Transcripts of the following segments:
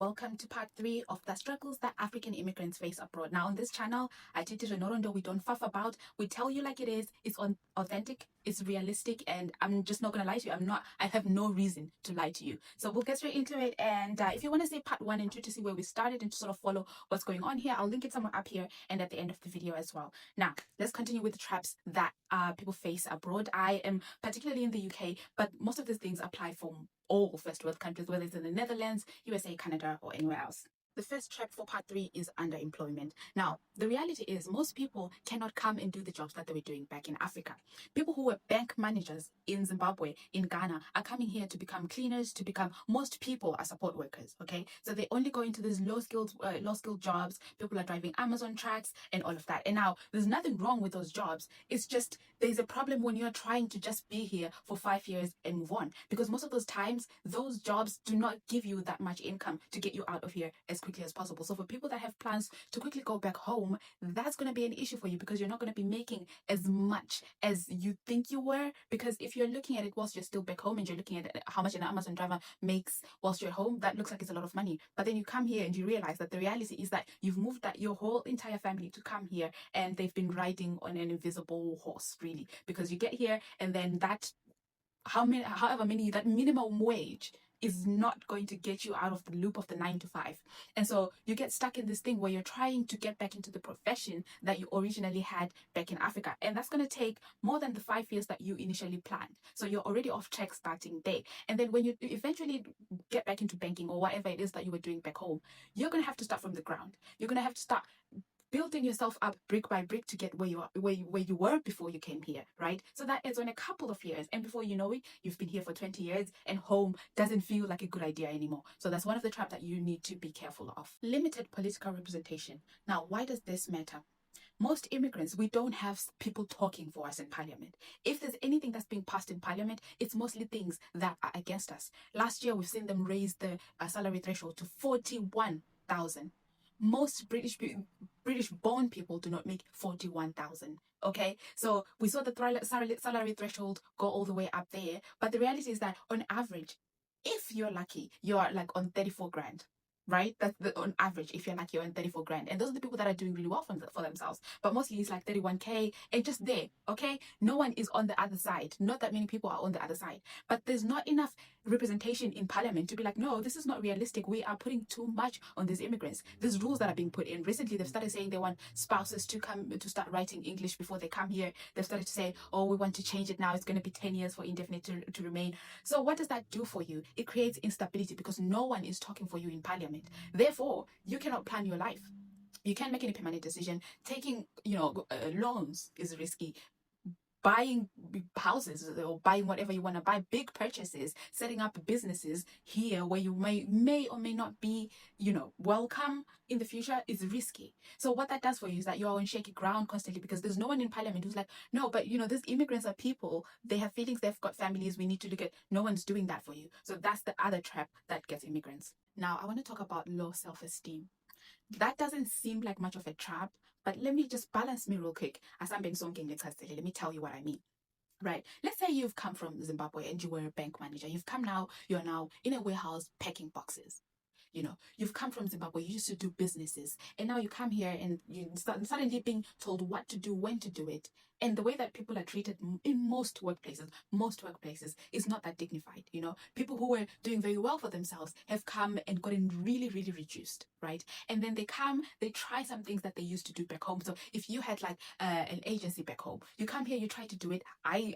Welcome to part 3 of the struggles that African immigrants face abroad. Now, on this channel, I teach it Norondo. We don't fuff about. We tell you like it is. It's authentic. It's realistic. And I'm just not going to lie to you. I have no reason to lie to you. So we'll get straight into it. And if you want to see part 1 and 2 to see where we started and to sort of follow what's going on here, I'll link it somewhere up here and at the end of the video as well. Now, let's continue with the traps that people face abroad. I am particularly in the UK, but most of these things apply for all first world countries, whether it's in the Netherlands, USA, Canada, or anywhere else. The first trap for part 3 is underemployment. Now, the reality is most people cannot come and do the jobs that they were doing back in Africa. People who were bank managers in Zimbabwe, in Ghana, are coming here to become cleaners, most people are support workers, okay? So they only go into these low-skilled jobs. People are driving Amazon trucks and all of that. And now, there's nothing wrong with those jobs. It's just there's a problem when you're trying to just be here for 5 years and move on. Because most of those times, those jobs do not give you that much income to get you out of here as quickly as possible. So for people that have plans to quickly go back home, that's going to be an issue for you because you're not going to be making as much as you think you were. Because if you're looking at it whilst you're still back home and you're looking at how much an Amazon driver makes whilst you're home, that looks like it's a lot of money. But then you come here and you realize that the reality is that you've moved that your whole entire family to come here and they've been riding on an invisible horse, really, because you get here and then that that minimum wage is not going to get you out of the loop of the 9 to 5. And so you get stuck in this thing where you're trying to get back into the profession that you originally had back in Africa. And that's going to take more than the 5 years that you initially planned. So you're already off track starting day. And then when you eventually get back into banking or whatever it is that you were doing back home, you're going to have to start from the ground. You're going to have to start building yourself up brick by brick to get where you were before you came here, right? So that is on a couple of years, and before you know it, you've been here for 20 years and home doesn't feel like a good idea anymore. So that's one of the traps that you need to be careful of. Limited political representation. Now, why does this matter? Most immigrants, we don't have people talking for us in parliament. If there's anything that's being passed in parliament, it's mostly things that are against us. Last year, we've seen them raise the salary threshold to 41,000. Most British born people do not make 41,000. Okay, so we saw the salary threshold go all the way up there, but the reality is that on average, if you're lucky, you're like on 34 grand. Right? That's on average, if you're lucky, you're on 34 grand. And those are the people that are doing really well for themselves. But mostly it's like 31K and just there, okay? No one is on the other side. Not that many people are on the other side. But there's not enough representation in parliament to be like, no, this is not realistic. We are putting too much on these immigrants. There's rules that are being put in. Recently, they've started saying they want spouses to start writing English before they come here. They've started to say, oh, we want to change it now. It's going to be 10 years for indefinite to remain. So what does that do for you? It creates instability because no one is talking for you in parliament. Therefore, you cannot plan your life. You can't make any permanent decision. Taking, loans is risky. Buying houses or buying whatever you want to buy, big purchases, setting up businesses here where you may or may not be, welcome in the future is risky. So what that does for you is that you're on shaky ground constantly because there's no one in parliament who's like, no, but these immigrants are people. They have feelings. They've got families. We need to look at. No one's doing that for you. So that's the other trap that gets immigrants. Now I want to talk about low self-esteem. That doesn't seem like much of a trap, but let me just balance me real quick. As I'm being sonking, let me tell you what I mean. Right. Let's say you've come from Zimbabwe and you were a bank manager. You're now in a warehouse packing boxes. You've come from Zimbabwe, you used to do businesses, and now you come here and you suddenly being told what to do, when to do it. And the way that people are treated in most workplaces is not that dignified. People who were doing very well for themselves have come and gotten really, really reduced, right? And then they try some things that they used to do back home. So if you had like an agency back home, you come here, you try to do it. I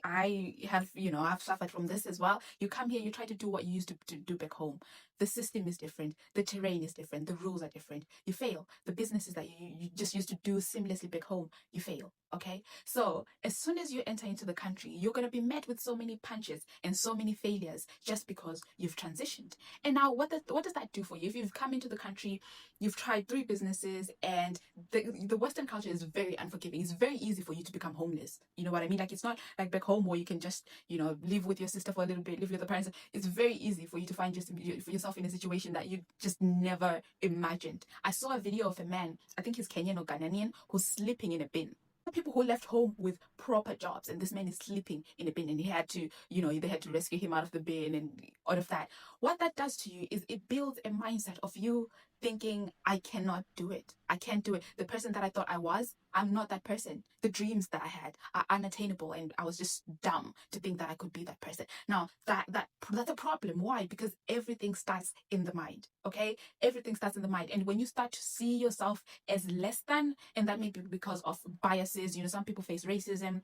have, I've suffered from this as well. You come here, you try to do what you used to do back home. The system is different. The terrain is different. The rules are different. You fail. The businesses that you just used to do seamlessly back home, you fail. Okay? So as soon as you enter into the country, you're going to be met with so many punches and so many failures just because you've transitioned. And now what does that do for you? If you've come into the country, you've tried 3 businesses, and the Western culture is very unforgiving. It's very easy for you to become homeless. You know what I mean? Like, it's not like back home where you can just, live with your sister for a little bit, live with your parents. It's very easy for you to find for yourself in a situation that you just never imagined. I saw a video of a man, I think he's Kenyan or Ghanaian, who's sleeping in a bin. people who left home with proper jobs, and this man is sleeping in a bin, and he had to, they had to rescue him out of the bin and all of that. What that does to you is it builds a mindset of you thinking, I cannot do it. I can't do it. The person that I thought I was, I'm not that person. The dreams that I had are unattainable, and I was just dumb to think that I could be that person. Now, that's a problem. Why? Because everything starts in the mind. Okay? Everything starts in the mind. And when you start to see yourself as less than, and that may be because of biases, some people face racism.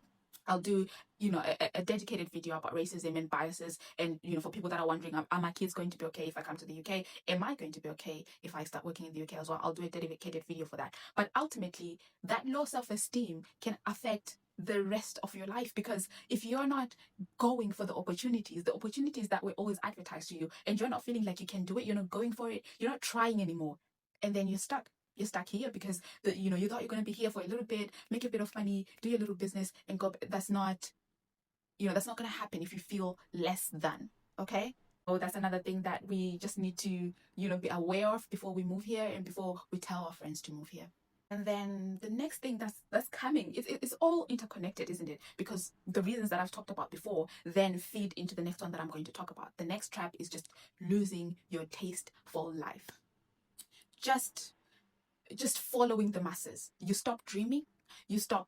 I'll do, a dedicated video about racism and biases. And, for people that are wondering, are my kids going to be okay if I come to the UK? Am I going to be okay if I start working in the UK as well? I'll do a dedicated video for that. But ultimately, that low self-esteem can affect the rest of your life, because if you're not going for the opportunities that were always advertised to you, and you're not feeling like you can do it, you're not going for it, you're not trying anymore, and then you're stuck. You're stuck here because you thought you're going to be here for a little bit, make a bit of money, do your little business, and go. That's not going to happen if you feel less than. Okay. So that's another thing that we just need to be aware of before we move here, and before we tell our friends to move here. And then the next thing that's coming, it's all interconnected, isn't it? Because the reasons that I've talked about before then feed into the next one that I'm going to talk about. The next trap is just losing your taste for life. Just following the masses. You stop dreaming, you stop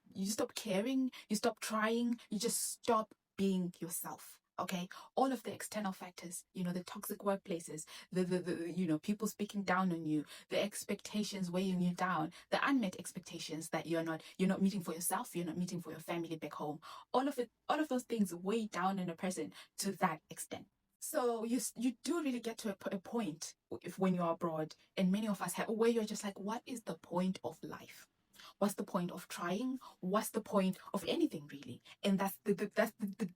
caring, you stop trying, you just stop being yourself. Okay, all of the external factors, the toxic workplaces, the people speaking down on you, the expectations weighing you down, the unmet expectations that you're not meeting for yourself, you're not meeting for your family back home. All of those things weigh down on a person to that extent. So you do really get to a point when you're abroad, and many of us have, where you're just like, what is the point of life? What's the point of trying? What's the point of anything really? And that's the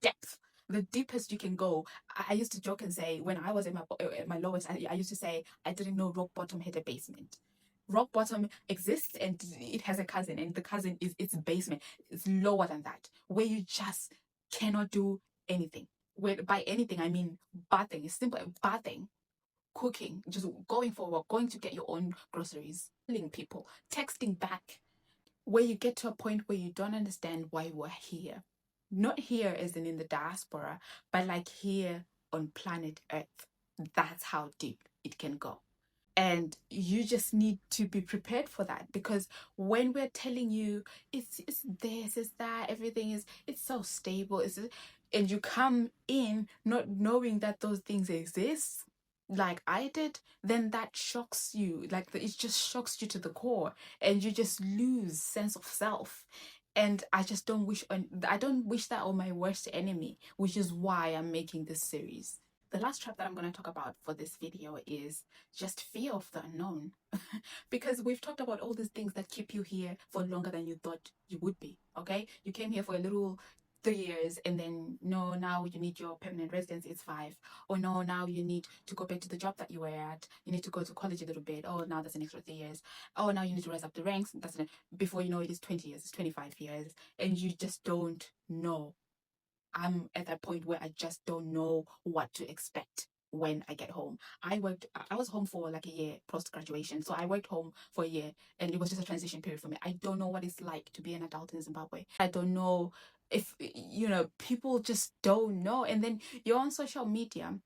depth, the deepest you can go. I used to joke and say, when I was at my lowest, I used to say I didn't know rock bottom had a basement. Rock bottom exists, and it has a cousin, and the cousin is its basement. It's lower than that, where you just cannot do anything. By anything, I mean bathing. It's simple. Bathing, cooking, just going for work, going to get your own groceries, calling people, texting back, where you get to a point where you don't understand why we're here. Not here as in the diaspora, but like here on planet Earth. That's how deep it can go. And you just need to be prepared for that, because when we're telling you it's this, it's that, everything it's so stable, and you come in not knowing that those things exist, like I did, then that shocks you. Like it just shocks you to the core, and you just lose sense of self. And I don't wish that on my worst enemy, which is why I'm making this series. The last trap that I'm going to talk about for this video is just fear of the unknown. Because we've talked about all these things that keep you here for longer than you thought you would be. Okay, you came here for a little 3 years, and then no, now you need your permanent residency, it's 5. Or no, now you need to go back to the job that you were at, you need to go to college a little bit. Oh, now that's an extra 3 years. Oh, now you need to rise up the ranks. Before you know it is 20 years, it's 25 years, and you just don't know. I'm at that point where I just don't know what to expect when I get home. I was home for like a year post graduation. So I worked home for a year, and it was just a transition period for me. I don't know what it's like to be an adult in Zimbabwe. I don't know if, people just don't know. And then you're on social media.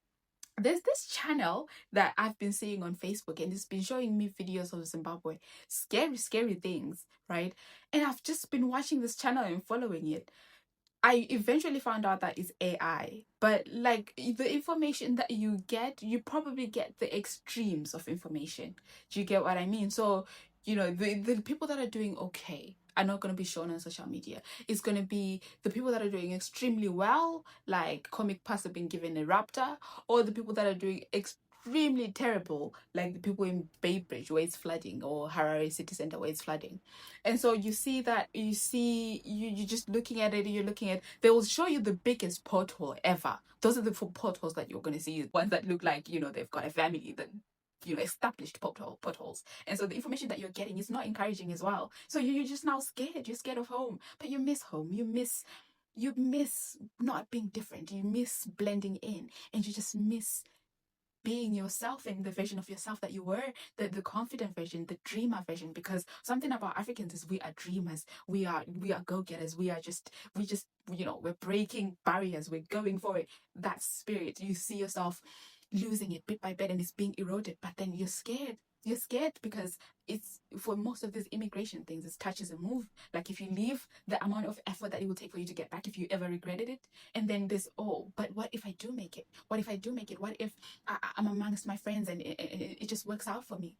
There's this channel that I've been seeing on Facebook, and it's been showing me videos of Zimbabwe. Scary things, right? And I've just been watching this channel and following it. I eventually found out that it's AI, but like the information that you get, you probably get the extremes of information. Do you get what I mean? So, the people that are doing okay are not going to be shown on social media. It's going to be the people that are doing extremely well, like Comic Pass have been given a raptor, or the people that are doing extremely terrible, like the people in Bay Bridge where it's flooding, or Harare city center where it's flooding. And so you just looking at it, they will show you the biggest pothole ever. Those are the potholes that you're going to see, ones that look like, they've got a family, that established potholes. And so the information that you're getting is not encouraging as well. So you're just now scared. You're scared of home, but you miss home. You miss not being different. You miss blending in, and you just miss being yourself in the version of yourself that you were, the confident version, the dreamer version. Because something about Africans is we are dreamers, we are go-getters, we just we're breaking barriers, we're going for it. That spirit, you see yourself losing it bit by bit and it's being eroded, but then you're scared because it's, for most of these immigration things, it's touch as a move. Like if you leave, the amount of effort that it will take for you to get back if you ever regretted it. And then this, oh, but what if I do make it? What if I do make it? What if I'm amongst my friends and it just works out for me?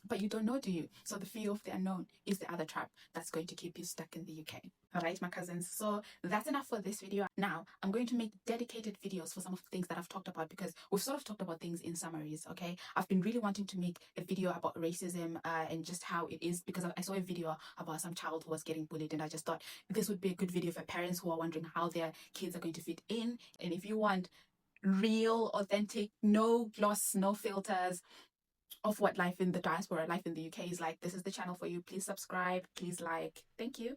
But you don't know, do you? So the fear of the unknown is the other trap that's going to keep you stuck in the UK. All right, my cousins. So that's enough for this video. Now, I'm going to make dedicated videos for some of the things that I've talked about, because we've sort of talked about things in summaries, okay? I've been really wanting to make a video about racism and just how it is, because I saw a video about some child who was getting bullied, and I just thought this would be a good video for parents who are wondering how their kids are going to fit in. And if you want real, authentic, no gloss, no filters, of what life in the diaspora, life in the UK is like, this is the channel for you. Please subscribe, please like. Thank you.